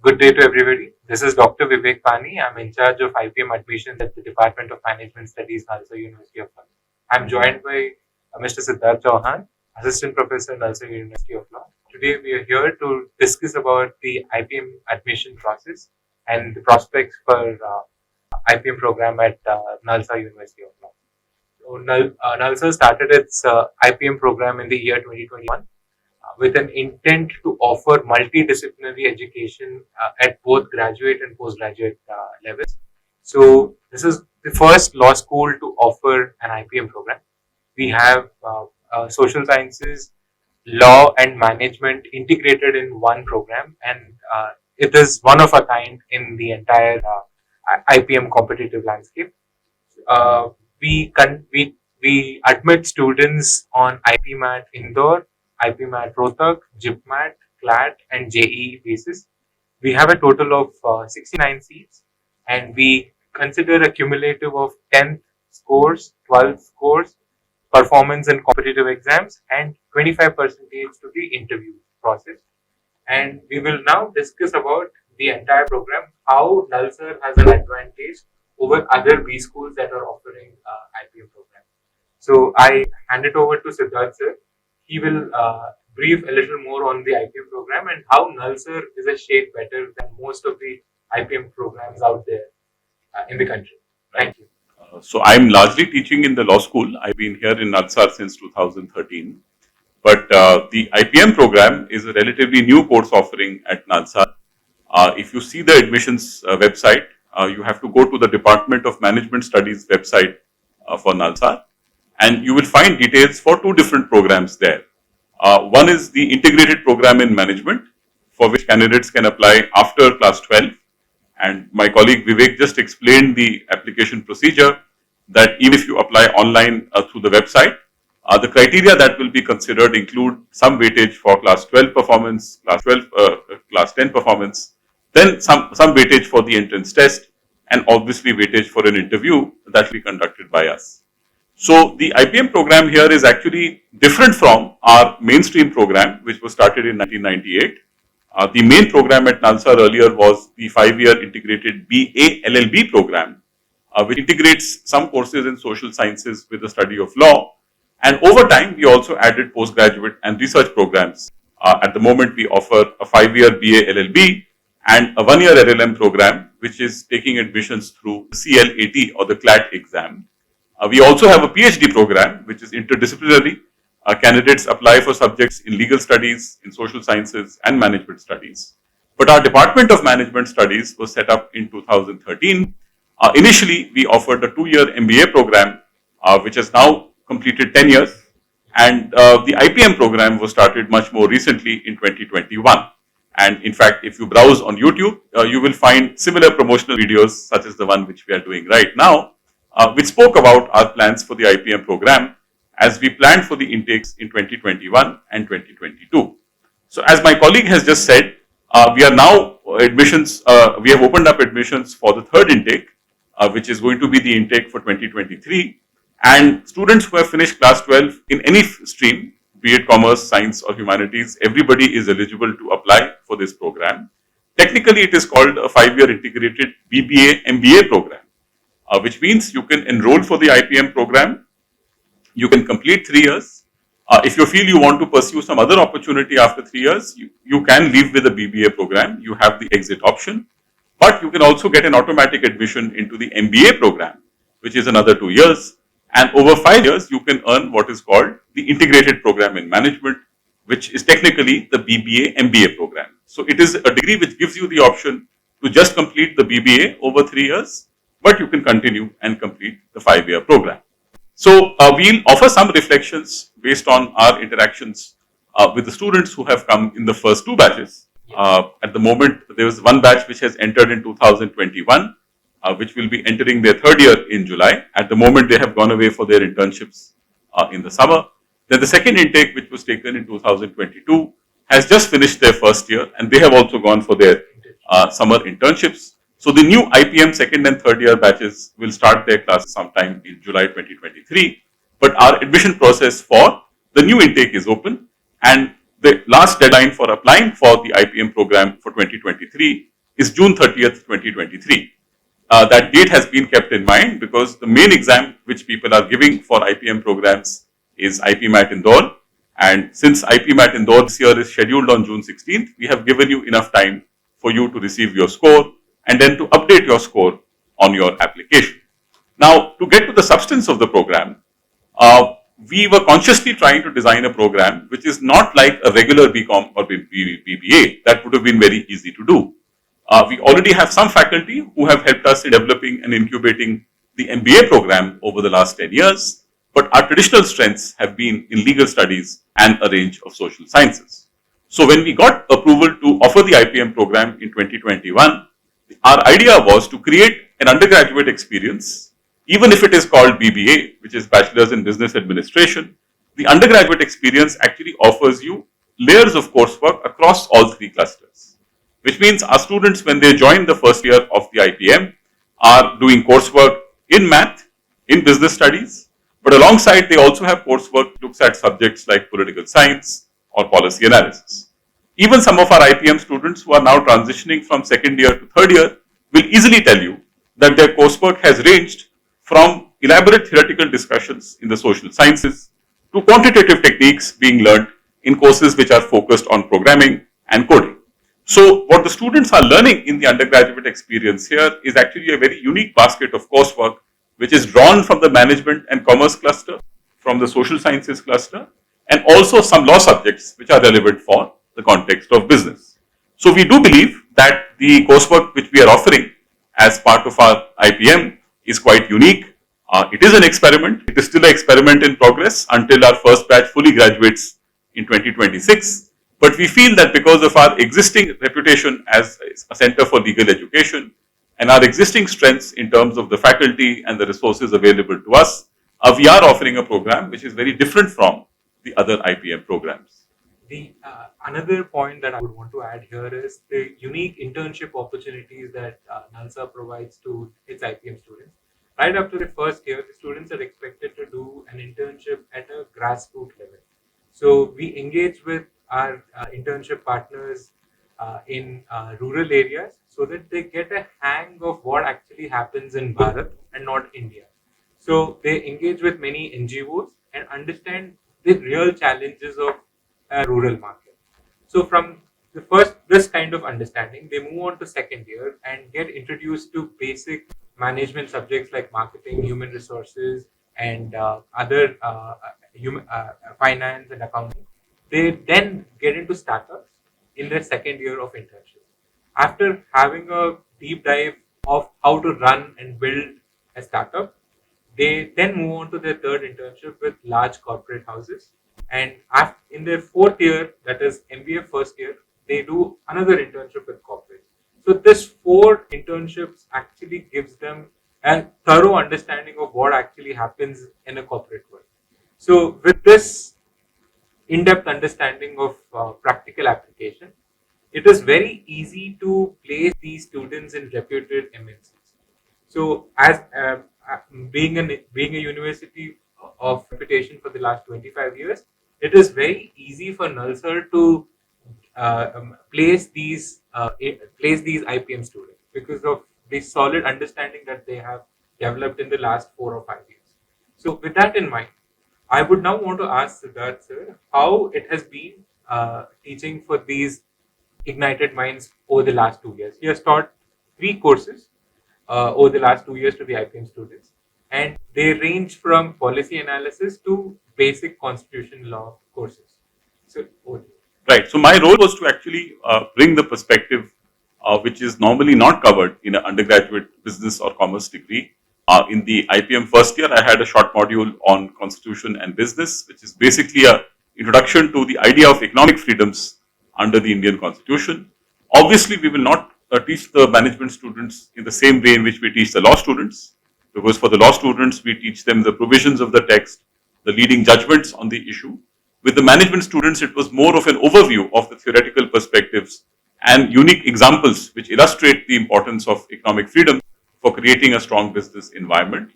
Good day to everybody. This is Dr. Vivek Pani. I'm in charge of IPM admissions at the Department of Management Studies, Nalsar University of Law. I'm joined by Mr. Siddharth Chauhan, Assistant Professor, Nalsar University of Law. Today we are here to discuss about the IPM admission process and the prospects for IPM program at Nalsar University of Law. So, Nalsar started its IPM program in the year 2021 with an intent to offer multidisciplinary education at both graduate and postgraduate levels. So, this is the first law school to offer an IPM program. We have social sciences, law, and management integrated in one program, and it is one of a kind in the entire IPM competitive landscape. Uh, we admit students on IPMAT Indore, IPMAT Rohtak, JIPMAT, CLAT, and JEE basis. We have a total of 69 seats, and we consider a cumulative of 10th scores, 12th scores, performance in competitive exams, and 25% to the interview process. And we will now discuss about the entire program, how Nalsar has an advantage over other B schools that are offering IPM program. So I hand it over to Siddharth sir. He will brief a little more on the IPM program and how Nalsar is a shade better than most of the IPM programs out there in the country. Thank you. So I'm largely teaching in the law school. I've been here in Nalsar since 2013. But the IPM program is a relatively new course offering at Nalsar. If you see the admissions website, you have to go to the Department of Management Studies website for Nalsar, and you will find details for two different programs there. One is the integrated program in management, for which candidates can apply after class 12. And my colleague Vivek just explained the application procedure, that even if you apply online through the website, the criteria that will be considered include some weightage for class 12 performance, class 10 performance, then some weightage for the entrance test, and obviously weightage for an interview that will be conducted by us. So the IPM program here is actually different from our mainstream program, which was started in 1998. The main program at Nalsar earlier was the 5-year integrated BA LLB program, which integrates some courses in social sciences with the study of law. And over time, we also added postgraduate and research programs. At the moment, we offer a 5-year BA LLB and a 1-year LLM program, which is taking admissions through CLAT or the CLAT exam. We also have a PhD program, which is interdisciplinary. Candidates apply for subjects in legal studies, in social sciences, and management studies. But our Department of Management Studies was set up in 2013. Initially, we offered a 2-year MBA program, which has now completed 10 years. And the IPM program was started much more recently in 2021. And in fact, if you browse on YouTube, you will find similar promotional videos, such as the one which we are doing right now, which spoke about our plans for the IPM program as we planned for the intakes in 2021 and 2022. So as my colleague has just said, we are now we have opened up admissions for the third intake, which is going to be the intake for 2023. And students who have finished class 12 in any stream, be it commerce, science, or humanities, everybody is eligible to apply for this program. Technically, it is called a 5-year integrated BBA MBA program, which means you can enroll for the IPM program. You can complete 3 years. If you feel you want to pursue some other opportunity after 3 years, you can leave with the BBA program. You have the exit option. But you can also get an automatic admission into the MBA program, which is another 2 years. And over 5 years, you can earn what is called the integrated program in management, which is technically the BBA MBA program. So it is a degree which gives you the option to just complete the BBA over 3 years, but you can continue and complete the 5-year program. So we'll offer some reflections based on our interactions with the students who have come in the first 2 batches. At the moment, there is one batch which has entered in 2021, which will be entering their 3rd year in July. At the moment, they have gone away for their internships in the summer. Then the second intake, which was taken in 2022, has just finished their 1st year, and they have also gone for their summer internships. So the new IPM 2nd and 3rd year batches will start their classes sometime in July 2023. But our admission process for the new intake is open, and the last deadline for applying for the IPM program for 2023 is June 30th, 2023. That date has been kept in mind because the main exam which people are giving for IPM programs is IPMAT Indore. And since IPMAT Indore this year is scheduled on June 16th, we have given you enough time for you to receive your score and then to update your score on your application. Now, to get to the substance of the program, we were consciously trying to design a program which is not like a regular BCom or BBA. That would have been very easy to do. We already have some faculty who have helped us in developing and incubating the MBA program over the last 10 years, but our traditional strengths have been in legal studies and a range of social sciences. So when we got approval to offer the IPM program in 2021, our idea was to create an undergraduate experience, even if it is called BBA, which is Bachelor's in Business Administration. The undergraduate experience actually offers you layers of coursework across all three clusters, which means our students, when they join the first year of the IPM, are doing coursework in math, in business studies, but alongside they also have coursework that looks at subjects like political science or policy analysis. Even some of our IPM students who are now transitioning from second year to third year will easily tell you that their coursework has ranged from elaborate theoretical discussions in the social sciences to quantitative techniques being learned in courses which are focused on programming and coding. So what the students are learning in the undergraduate experience here is actually a very unique basket of coursework which is drawn from the management and commerce cluster, from the social sciences cluster, and also some law subjects which are relevant for the context of business. So we do believe that the coursework which we are offering as part of our IPM is quite unique. It is an experiment. It is still an experiment in progress until our first batch fully graduates in 2026. But we feel that because of our existing reputation as a center for legal education and our existing strengths in terms of the faculty and the resources available to us, we are offering a program which is very different from the other IPM programs. The another point that I would want to add here is the unique internship opportunities that Nalsar provides to its IPM students. Right after the first year, the students are expected to do an internship at a grassroots level. So we engage with our internship partners in rural areas so that they get a hang of what actually happens in Bharat and not India. So they engage with many NGOs and understand the real challenges of a rural market. So from the first, this kind of understanding, they move on to second year and get introduced to basic management subjects like marketing, human resources, and other finance and accounting. They then get into startups in their second year of internship. After having a deep dive of how to run and build a startup, they then move on to their third internship with large corporate houses. And in their fourth year, that is MBA first year, they do another internship with corporate. So this 4 internships actually gives them a thorough understanding of what actually happens in a corporate world. So with this in-depth understanding of practical application, it is very easy to place these students in reputed MNCs. So as being a university of reputation for the last 25 years, it is very easy for Nalsar to place these IPM students because of the solid understanding that they have developed in the last 4 or 5 years. So with that in mind, I would now want to ask Siddharth sir how it has been teaching for these ignited minds over the last 2 years. He has taught 3 courses over the last 2 years to the IPM students, and they range from policy analysis to basic constitution law courses. So, right. So my role was to actually bring the perspective which is normally not covered in an undergraduate business or commerce degree. In the IPM first year, I had a short module on constitution and business, which is basically a introduction to the idea of economic freedoms under the Indian Constitution. Obviously, we will not teach the management students in the same way in which we teach the law students, because for the law students, we teach them the provisions of the text, the leading judgments on the issue. With the management students, it was more of an overview of the theoretical perspectives and unique examples which illustrate the importance of economic freedom for creating a strong business environment.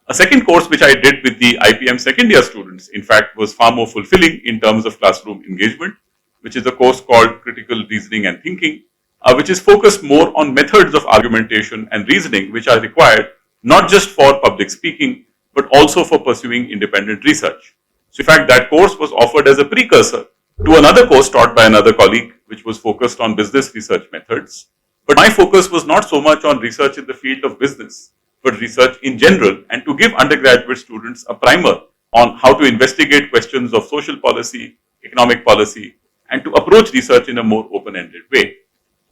A second course which I did with the IPM second year students, in fact, was far more fulfilling in terms of classroom engagement, which is a course called Critical Reasoning and Thinking, which is focused more on methods of argumentation and reasoning, which are required not just for public speaking, but also for pursuing independent research. So, in fact, that course was offered as a precursor to another course taught by another colleague, which was focused on business research methods. But my focus was not so much on research in the field of business, but research in general, and to give undergraduate students a primer on how to investigate questions of social policy, economic policy, and to approach research in a more open-ended way.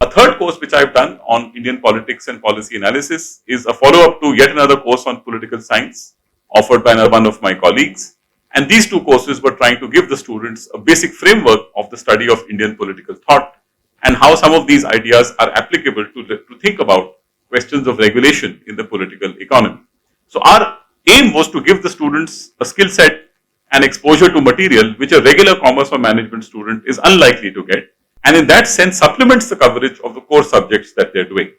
A third course which I've done on Indian politics and policy analysis is a follow-up to yet another course on political science offered by one of my colleagues. And these two courses were trying to give the students a basic framework of the study of Indian political thought and how some of these ideas are applicable to think about questions of regulation in the political economy. So our aim was to give the students a skill set and exposure to material which a regular commerce or management student is unlikely to get, and in that sense supplements the coverage of the core subjects that they're doing.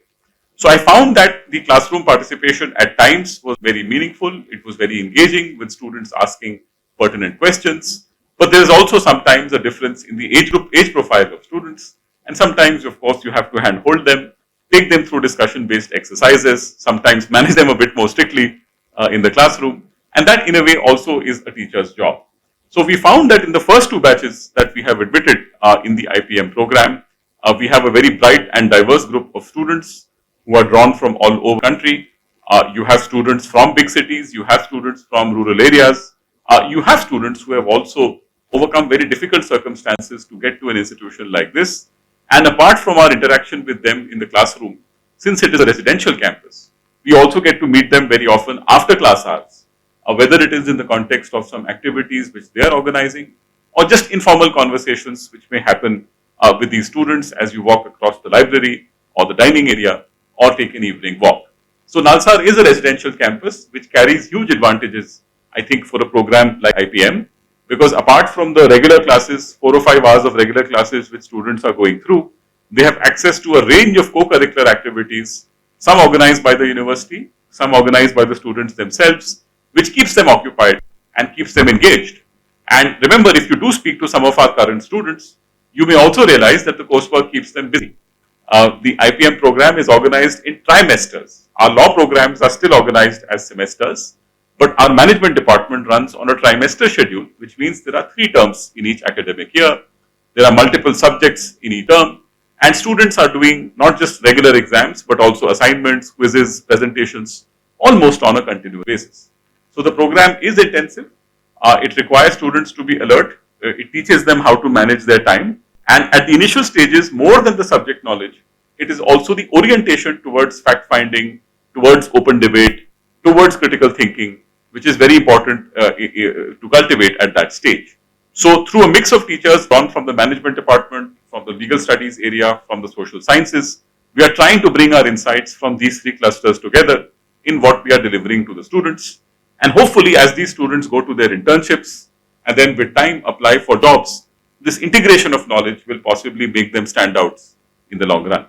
So I found that the classroom participation at times was very meaningful. It was very engaging with students asking pertinent questions, but there is also sometimes a difference in the age profile of students, and sometimes, of course, you have to handhold them, take them through discussion-based exercises, sometimes manage them a bit more strictly in the classroom, and that in a way also is a teacher's job. So we found that in the first two batches that we have admitted in the IPM program, we have a very bright and diverse group of students who are drawn from all over the country. You have students from big cities, you have students from rural areas, you have students who have also overcome very difficult circumstances to get to an institution like this. And apart from our interaction with them in the classroom, since it is a residential campus, we also get to meet them very often after class hours, whether it is in the context of some activities which they are organizing or just informal conversations which may happen with these students as you walk across the library or the dining area or take an evening walk. So Nalsar is a residential campus which carries huge advantages, I think, for a program like IPM, because apart from the regular classes, 4 or 5 hours of regular classes which students are going through, they have access to a range of co-curricular activities, some organized by the university, some organized by the students themselves, which keeps them occupied and keeps them engaged. And remember, if you do speak to some of our current students, you may also realize that the coursework keeps them busy. The IPM program is organized in trimesters. Our law programs are still organized as semesters, but our management department runs on a trimester schedule, which means there are 3 terms in each academic year. There are multiple subjects in each term, and students are doing not just regular exams, but also assignments, quizzes, presentations, almost on a continuous basis. So the program is intensive. It requires students to be alert. It teaches them how to manage their time. And at the initial stages, more than the subject knowledge, it is also the orientation towards fact-finding, towards open debate, towards critical thinking, which is very important to cultivate at that stage. So through a mix of teachers drawn from the management department, from the legal studies area, from the social sciences, we are trying to bring our insights from these 3 clusters together in what we are delivering to the students. And hopefully, as these students go to their internships and then with time apply for jobs, this integration of knowledge will possibly make them standouts in the long run.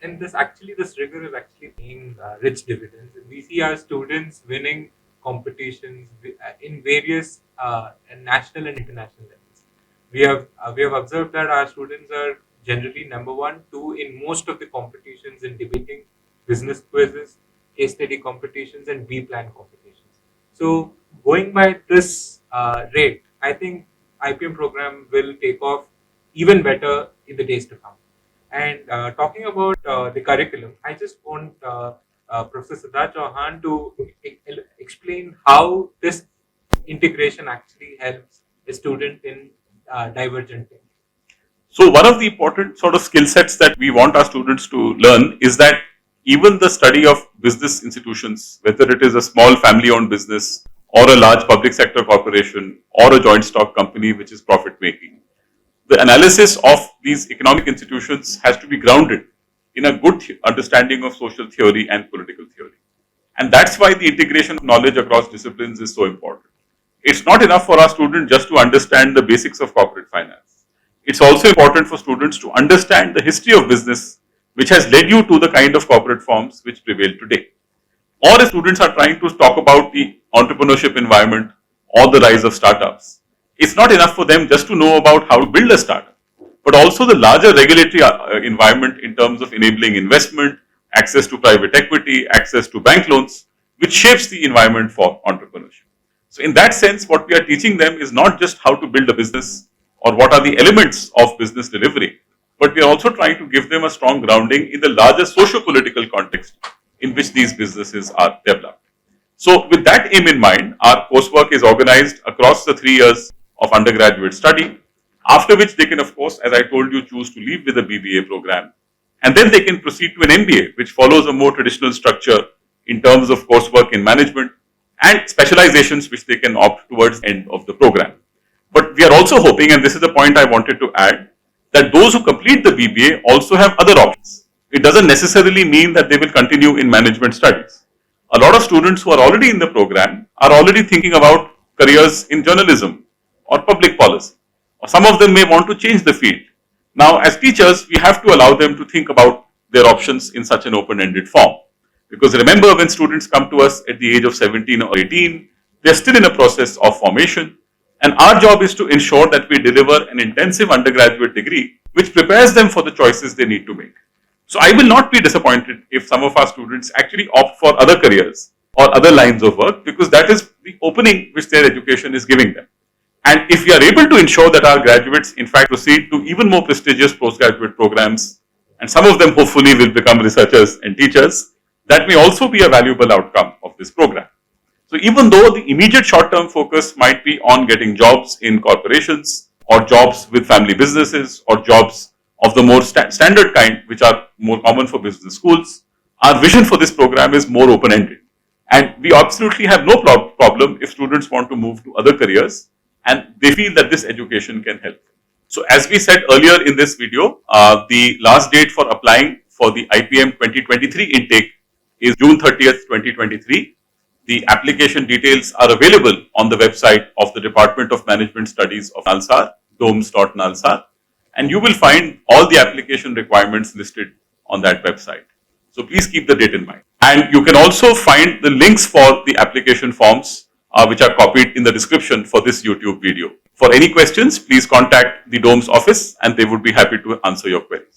And this rigor is actually paying rich dividends. We see our students winning competitions in various national and international levels. We have observed that our students are generally number 1, 2 in most of the competitions in debating, business quizzes, case study competitions, and B-plan competitions. So going by this rate, I think IPM program will take off even better in the days to come. And talking about the curriculum, I just want Professor Siddharth Chauhan to explain how this integration actually helps a student in divergent thinking. So one of the important sort of skill sets that we want our students to learn is that even the study of business institutions, whether it is a small family-owned business or a large public sector corporation or a joint stock company which is profit-making, the analysis of these economic institutions has to be grounded in a good understanding of social theory and political theory. And that's why the integration of knowledge across disciplines is so important. It's not enough for our students just to understand the basics of corporate finance. It's also important for students to understand the history of business which has led you to the kind of corporate forms which prevail today. Or if students are trying to talk about the entrepreneurship environment or the rise of startups, it's not enough for them just to know about how to build a startup, but also the larger regulatory environment in terms of enabling investment, access to private equity, access to bank loans, which shapes the environment for entrepreneurship. So in that sense, what we are teaching them is not just how to build a business or what are the elements of business delivery, but we are also trying to give them a strong grounding in the larger socio-political context in which these businesses are developed. So with that aim in mind, our coursework is organized across the 3 years of undergraduate study, after which they can, of course, as I told you, choose to leave with a BBA program. And then they can proceed to an MBA, which follows a more traditional structure in terms of coursework in management and specializations which they can opt towards the end of the program. But we are also hoping, and this is the point I wanted to add, that those who complete the BBA also have other options. It doesn't necessarily mean that they will continue in management studies. A lot of students who are already in the program are already thinking about careers in journalism or public policy, or some of them may want to change the field. Now, as teachers, we have to allow them to think about their options in such an open-ended form. Because remember, when students come to us at the age of 17 or 18, they're still in a process of formation. And our job is to ensure that we deliver an intensive undergraduate degree which prepares them for the choices they need to make. So I will not be disappointed if some of our students actually opt for other careers or other lines of work, because that is the opening which their education is giving them. And if we are able to ensure that our graduates in fact proceed to even more prestigious postgraduate programs, and some of them hopefully will become researchers and teachers, that may also be a valuable outcome of this program. So even though the immediate short-term focus might be on getting jobs in corporations or jobs with family businesses or jobs of the more standard kind, which are more common for business schools, our vision for this program is more open-ended. And we absolutely have no problem if students want to move to other careers and they feel that this education can help. So as we said earlier in this video, the last date for applying for the IPM 2023 intake is June 30th, 2023. The application details are available on the website of the Department of Management Studies of Nalsar, domes.nalsar, and you will find all the application requirements listed on that website. So please keep the date in mind. And you can also find the links for the application forms which are copied in the description for this YouTube video. For any questions, please contact the DOMS office and they would be happy to answer your queries.